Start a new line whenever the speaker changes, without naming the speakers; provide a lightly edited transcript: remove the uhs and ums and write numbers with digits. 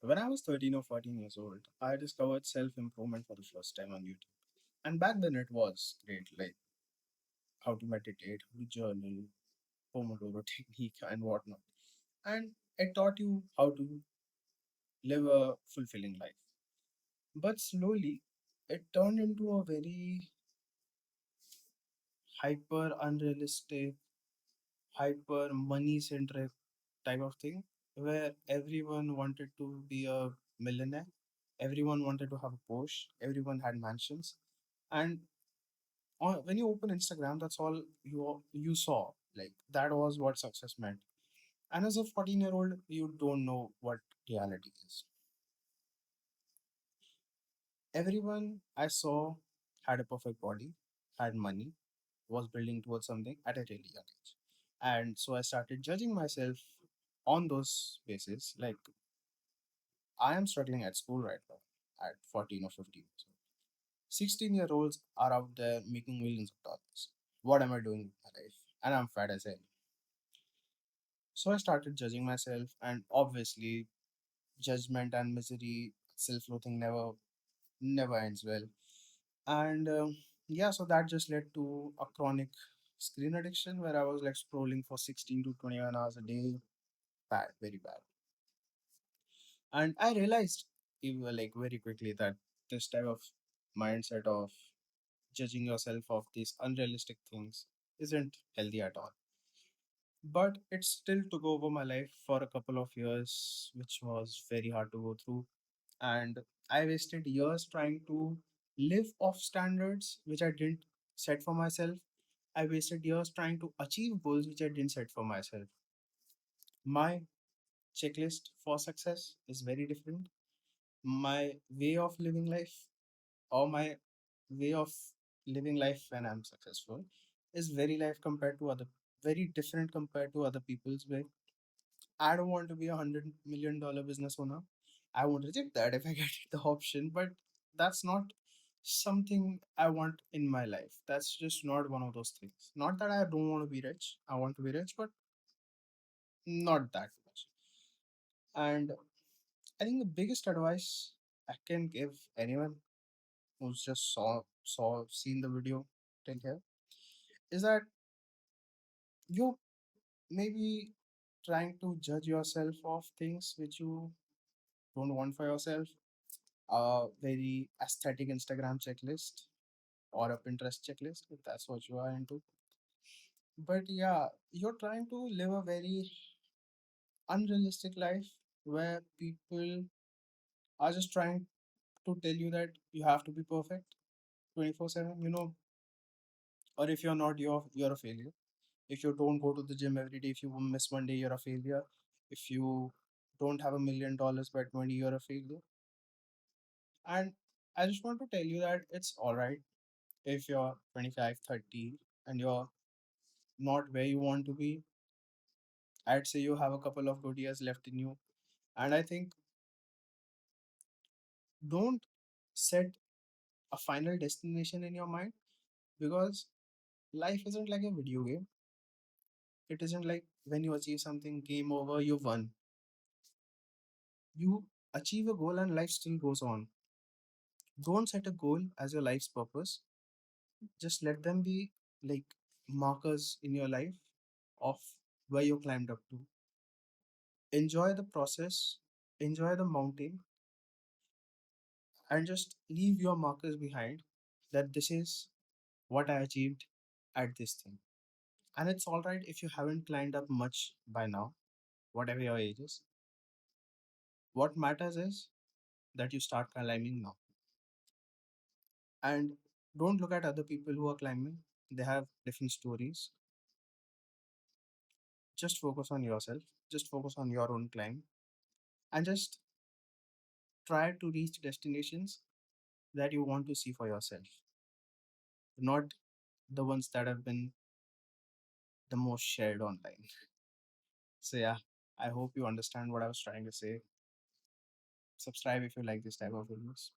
When I was 13 or 14 years old, I discovered self improvement for the first time on YouTube. And back then it was great, like how to meditate, how to journal, Pomodoro technique, and whatnot. And it taught you how to live a fulfilling life. But slowly, it turned into a very hyper unrealistic, hyper money centric type of thing where everyone wanted to be a millionaire, everyone wanted to have a Porsche, everyone had mansions, and when you open Instagram, that's all you saw. Like that was what success meant. And as a 14-year-old, you don't know what reality is. Everyone I saw had a perfect body, had money, was building towards something at a really young age. And so I started judging myself on those basis. Like I am struggling at school right now at 14 or 15 years old. 16-year-olds are out there making millions of dollars. What am I doing with my life? And I'm fat as hell. So I started judging myself, and obviously, judgment and misery, self-loathing never ends well. And yeah, so that just led to a chronic screen addiction where I was like scrolling for 16 to 21 hours a day. Bad, very bad. And I realized even like very quickly that this type of mindset of judging yourself of these unrealistic things isn't healthy at all. But it still took over my life for a couple of years, which was very hard to go through. And I wasted years trying to live off standards which I didn't set for myself. I wasted years trying to achieve goals which I didn't set for myself. My checklist for success is very different. My way of living life, or my way of living life when I'm successful, is very different compared to other people's way. I don't want to be $100 million business owner. I won't reject that if I get the option, but that's not something I want in my life. That's just not one of those things. Not that I don't want to be rich. I want to be rich, but not that much. And I think the biggest advice I can give anyone who's just seen the video till here is that you maybe trying to judge yourself of things which you don't want for yourself, a very aesthetic Instagram checklist or a Pinterest checklist if that's what you are into. But yeah, you're trying to live a very unrealistic life where people are just trying to tell you that you have to be perfect 24/7, or if you're not, you're a failure. If you don't go to the gym every day, if you miss one day, you're a failure. If you don't have $1 million by 20, you're a failure. And I just want to tell you that it's all right if you're 25, 30, and you're not where you want to be. I'd say you have a couple of good years left in you. And I think don't set a final destination in your mind, because life isn't like a video game. It isn't like when you achieve something, game over, you won. You achieve a goal and life still goes on. Don't set a goal as your life's purpose. Just let them be like markers in your life of where you climbed up to. Enjoy the process, enjoy the mountain, and just leave your markers behind that this is what I achieved at this thing. And it's all right if you haven't climbed up much by now, whatever your age is. What matters is that you start climbing now. And don't look at other people who are climbing, they have different stories. Just focus on yourself, just focus on your own climb, and just try to reach destinations that you want to see for yourself, not the ones that have been the most shared online. So, yeah, I hope you understand what I was trying to say. Subscribe if you like this type of videos.